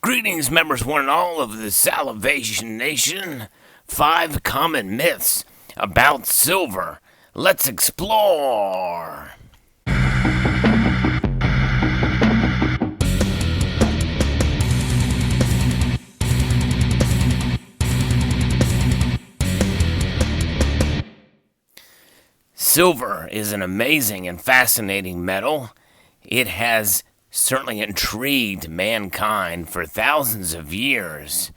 Greetings, members, one and all of the Salivation Nation. 5 common myths about silver. Let's explore. Silver is an amazing and fascinating metal. It has certainly intrigued mankind for thousands of years.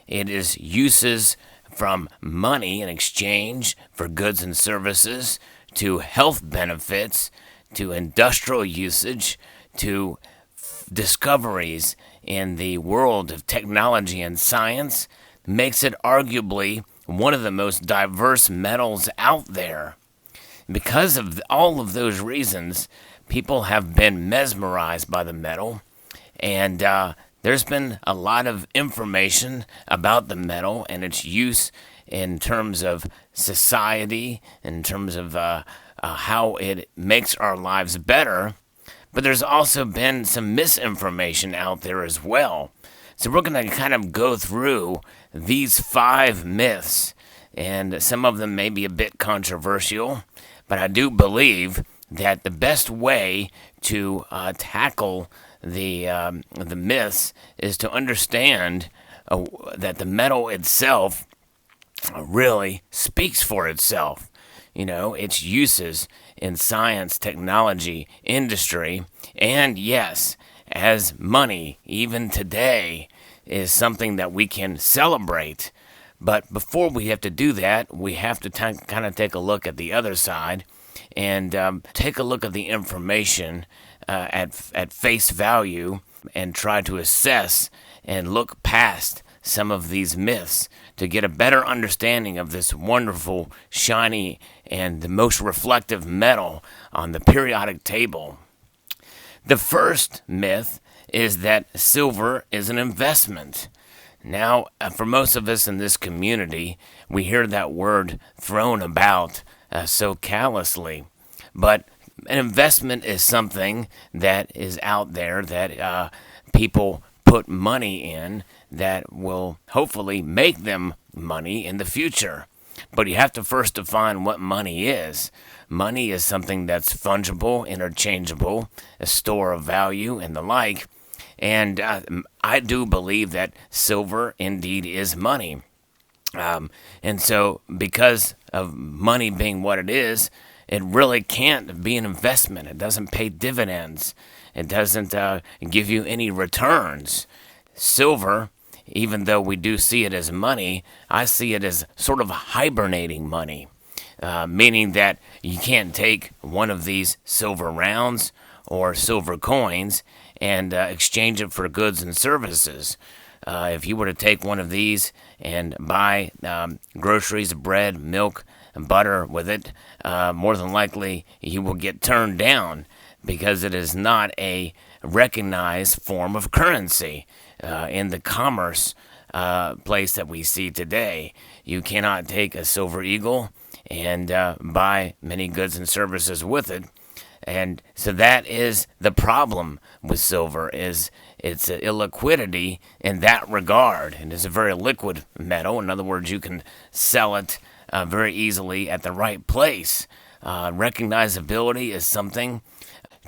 It is uses from money in exchange for goods and services, to health benefits, to industrial usage, to discoveries in the world of technology and science, makes it arguably one of the most diverse metals out there. Because of all of those reasons, people have been mesmerized by the metal, and there's been a lot of information about the metal and its use in terms of society, in terms of how it makes our lives better. But there's also been some misinformation out there as well. So we're going to kind of go through these 5 myths, and some of them may be a bit controversial, but I do believe that the best way to tackle the myths is to understand that the metal itself really speaks for itself. You know, its uses in science, technology, industry, and yes, as money, even today, is something that we can celebrate. But before we have to do that, we have to kind of take a look at the other side and take a look at the information at face value and try to assess and look past some of these myths to get a better understanding of this wonderful, shiny, and the most reflective metal on the periodic table. The first myth is that silver is an investment. Now, for most of us in this community, we hear that word thrown about so callously. But an investment is something that is out there that people put money in that will hopefully make them money in the future. But you have to first define what money is. Money is something that's fungible, interchangeable, a store of value, and the like. And I do believe that silver indeed is money. And so because of money being what it is, it really can't be an investment. It doesn't pay dividends. It doesn't give you any returns. Silver, even though we do see it as money, I see it as sort of hibernating money, meaning that you can't take one of these silver rounds or silver coins and exchange it for goods and services. If you were to take one of these and buy groceries, bread, milk, and butter with it, more than likely you will get turned down because it is not a recognized form of currency in the commerce place that we see today. You cannot take a silver eagle and buy many goods and services with it. And so that is the problem with silver, is its illiquidity in that regard. And it's a very liquid metal. In other words, you can sell it very easily at the right place. Recognizability is something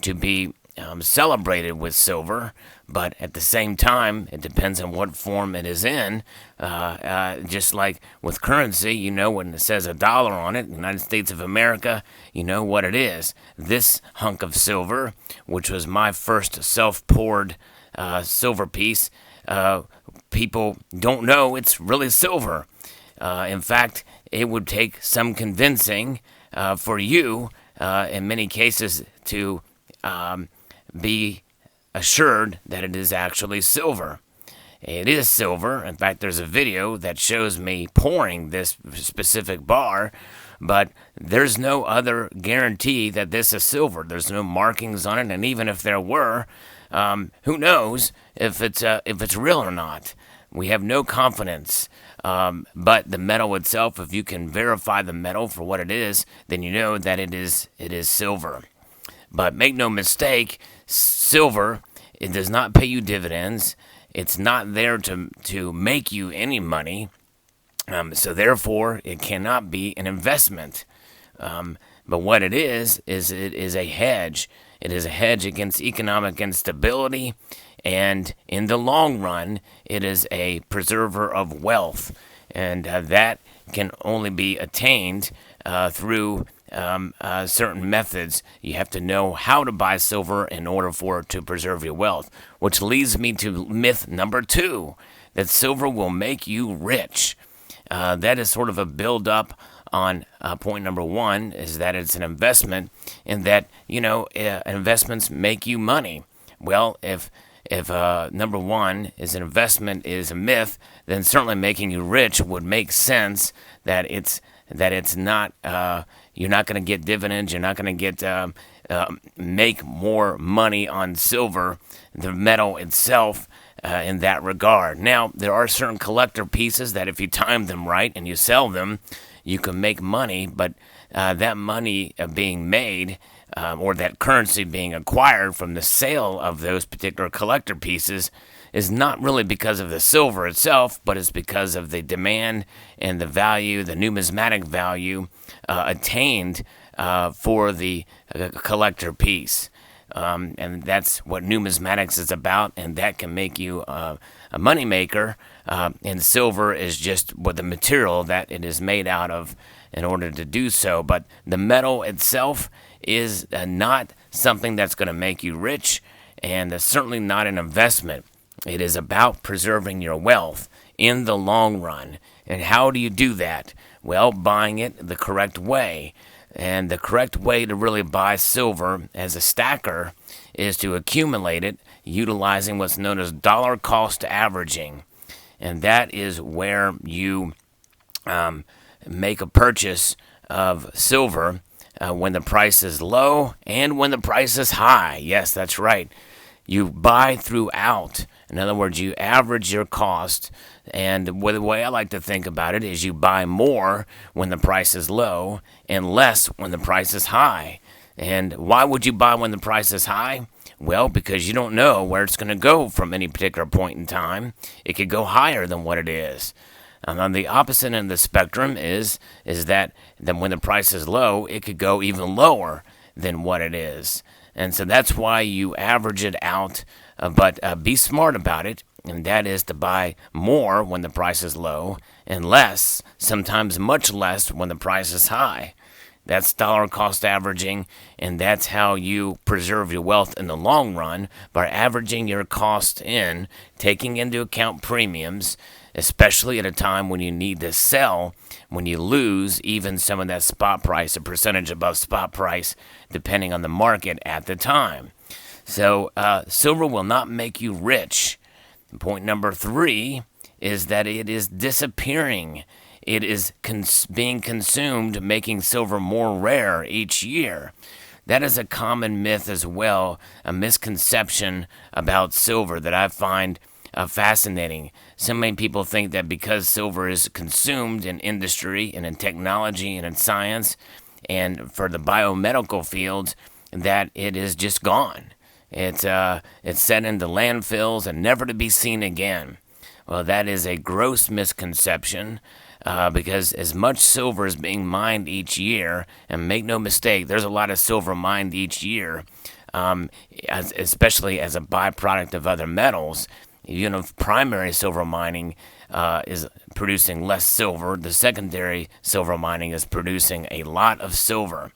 to be celebrated with silver, but at the same time, it depends on what form it is in. Just like with currency, you know, when it says $1 on it, United States of America, you know what it is. This hunk of silver, which was my first self-poured silver piece, people don't know it's really silver. In fact, it would take some convincing for you, in many cases, to be assured that it is actually silver. It is silver. In fact, there's a video that shows me pouring this specific bar, but there's no other guarantee that this is silver. There's no markings on it, and even if there were, who knows if it's real or not. We have no confidence. But the metal itself, if you can verify the metal for what it is, then you know that it is silver. But make no mistake, silver It does not pay you dividends. It's not there to make you any money. So therefore, it cannot be an investment. But what it is it is a hedge. It is a hedge against economic instability, and in the long run, it is a preserver of wealth, and that can only be attained through certain methods. You have to know how to buy silver in order for it to preserve your wealth, which leads me to myth number 2, that silver will make you rich. That is sort of a build-up on point number 1, is that it's an investment, and that, investments make you money. Well, if number 1 is an investment is a myth, then certainly making you rich would make sense. That it's not, you're not going to get dividends. You're not going to get make more money on silver, the metal itself, in that regard. Now, there are certain collector pieces that if you time them right and you sell them, you can make money, but that money being made, or that currency being acquired from the sale of those particular collector pieces, is not really because of the silver itself, but it's because of the demand and the value, the numismatic value attained for the collector piece. And that's what numismatics is about, and that can make you a moneymaker. And silver is just what the material that it is made out of in order to do so. But the metal itself is not something that's going to make you rich, and certainly not an investment. It is about preserving your wealth in the long run. And how do you do that? Well, buying it the correct way. And the correct way to really buy silver as a stacker is to accumulate it utilizing what's known as dollar cost averaging. And that is where you make a purchase of silver when the price is low and when the price is high. Yes, that's right. You buy throughout. In other words, you average your cost, and the way I like to think about it is you buy more when the price is low and less when the price is high. And why would you buy when the price is high? Well, because you don't know where it's going to go from any particular point in time. It could go higher than what it is. And on the opposite end of the spectrum is that when the price is low, it could go even lower than what it is. And so that's why you average it out, but be smart about it, and that is to buy more when the price is low and less, sometimes much less, when the price is high. That's dollar cost averaging, and that's how you preserve your wealth in the long run, by averaging your cost in, taking into account premiums, especially at a time when you need to sell, when you lose even some of that spot price, a percentage above spot price, depending on the market at the time. So silver will not make you rich. Point number 3 is that it is disappearing. It is being consumed, making silver more rare each year. That is a common myth as well, a misconception about silver that I find fascinating. So many people think that because silver is consumed in industry and in technology and in science and for the biomedical fields, that it is just gone. It's set into landfills and never to be seen again. Well, that is a gross misconception, because as much silver is being mined each year, and make no mistake, there's a lot of silver mined each year, especially as a byproduct of other metals. Primary silver mining is producing less silver. The secondary silver mining is producing a lot of silver.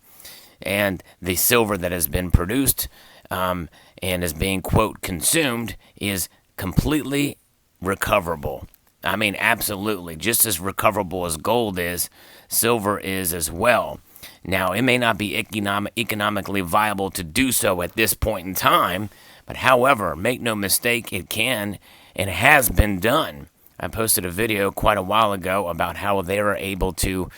And the silver that has been produced and is being, quote, consumed is completely recoverable. I mean, absolutely. Just as recoverable as gold is, silver is as well. Now, it may not be economically viable to do so at this point in time, but however, make no mistake, it can and has been done. I posted a video quite a while ago about how they were able to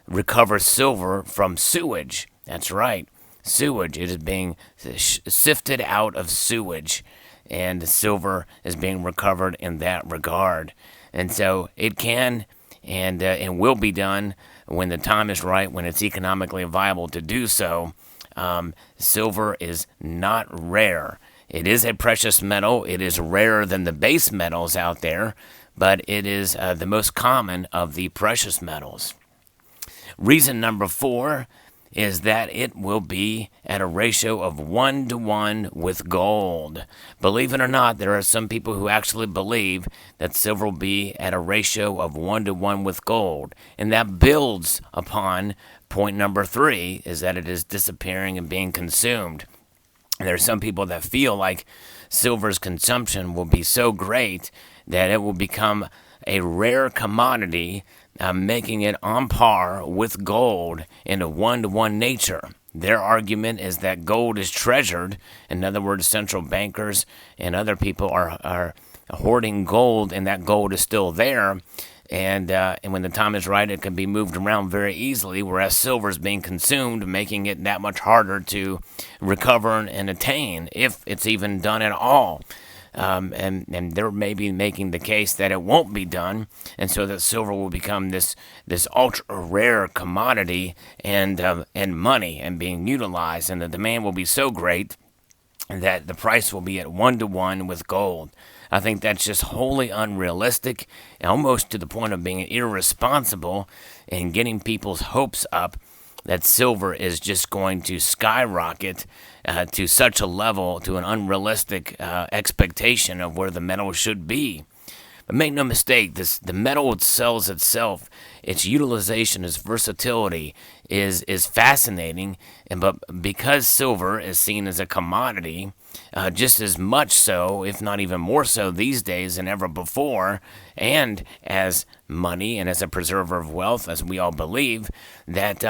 recover silver from sewage. That's right, sewage. It is being sifted out of sewage, and silver is being recovered in that regard. And so it can and will be done when the time is right, when it's economically viable to do so. Silver is not rare. It is a precious metal. It is rarer than the base metals out there, but it is the most common of the precious metals. Reason number 4 is that it will be at a ratio of 1-to-1 with gold. Believe it or not, there are some people who actually believe that silver will be at a ratio of 1-to-1 with gold. And that builds upon point number 3, is that it is disappearing and being consumed. And there are some people that feel like silver's consumption will be so great that it will become a rare commodity, making it on par with gold in a 1-to-1 nature. Their argument is that gold is treasured. In other words, central bankers and other people are hoarding gold, and that gold is still there. And when the time is right, it can be moved around very easily, whereas silver is being consumed, making it that much harder to recover and attain, if it's even done at all. And they're maybe making the case that it won't be done, and so that silver will become this ultra rare commodity and money and being utilized, and the demand will be so great that the price will be at 1-to-1 with gold. I think that's just wholly unrealistic, almost to the point of being irresponsible and getting people's hopes up that silver is just going to skyrocket to such a level, to an unrealistic expectation of where the metal should be. But make no mistake, the metal sells itself. Its utilization, its versatility is fascinating, but because silver is seen as a commodity, just as much so, if not even more so these days than ever before, and as money and as a preserver of wealth, as we all believe, that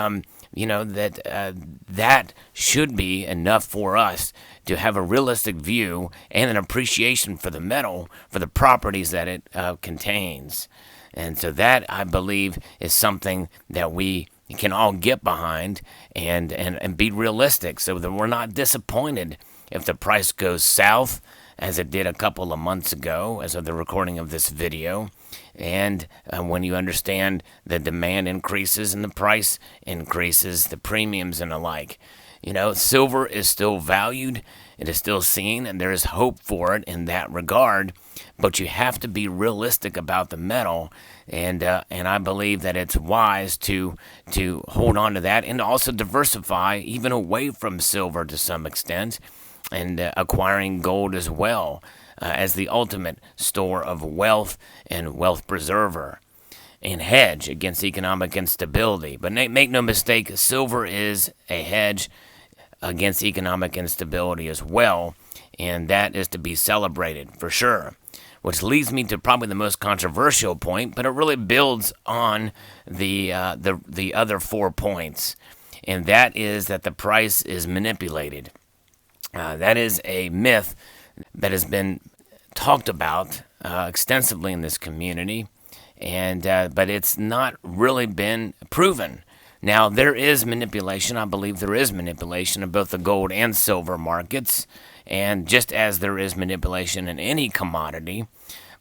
that should be enough for us to have a realistic view and an appreciation for the metal, for the properties that it contains. And so that, I believe, is something that we can all get behind and be realistic, so that we're not disappointed if the price goes south, as it did a couple of months ago, as of the recording of this video. And when you understand the demand increases and the price increases, the premiums and the like. Silver is still valued, it is still seen, and there is hope for it in that regard. But you have to be realistic about the metal, and I believe that it's wise to hold on to that and also diversify even away from silver to some extent, and acquiring gold as well as the ultimate store of wealth and wealth preserver, and hedge against economic instability. But make no mistake, silver is a hedge against economic instability as well, and that is to be celebrated for sure. Which leads me to probably the most controversial point, but it really builds on the other 4 points, and that is that the price is manipulated. That is a myth that has been talked about extensively in this community, but it's not really been proven. Now, there is manipulation. I believe there is manipulation of both the gold and silver markets, and just as there is manipulation in any commodity,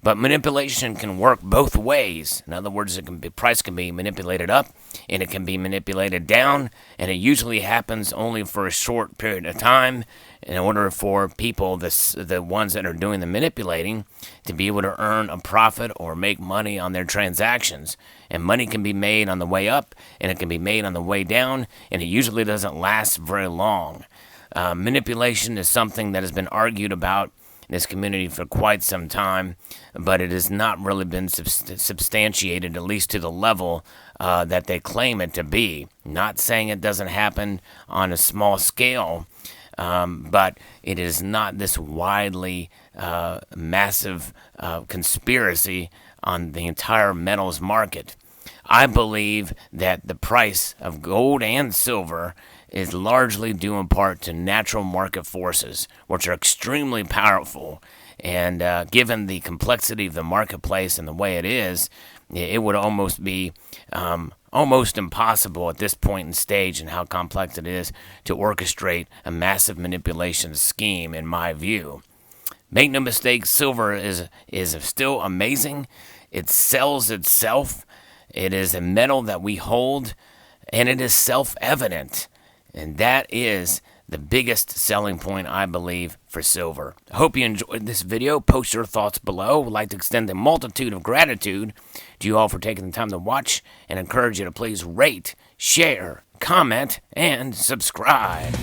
but manipulation can work both ways. In other words, price can be manipulated up, and it can be manipulated down, and it usually happens only for a short period of time in order for people, the ones that are doing the manipulating, to be able to earn a profit or make money on their transactions. And money can be made on the way up, and it can be made on the way down, and it usually doesn't last very long. Manipulation is something that has been argued about in this community for quite some time, but it has not really been substantiated, at least to the level that they claim it to be. Not saying it doesn't happen on a small scale, but it is not this widely massive conspiracy on the entire metals market. I believe that the price of gold and silver is largely due in part to natural market forces, which are extremely powerful. And given the complexity of the marketplace and the way it is, it would almost be almost impossible at this point in stage and how complex it is to orchestrate a massive manipulation scheme, in my view. Make no mistake, silver is still amazing. It sells itself. It is a metal that we hold, and it is self-evident. And that is the biggest selling point, I believe, for silver. I hope you enjoyed this video. Post your thoughts below. Would like to extend a multitude of gratitude to you all for taking the time to watch, and encourage you to please rate, share, comment, and subscribe.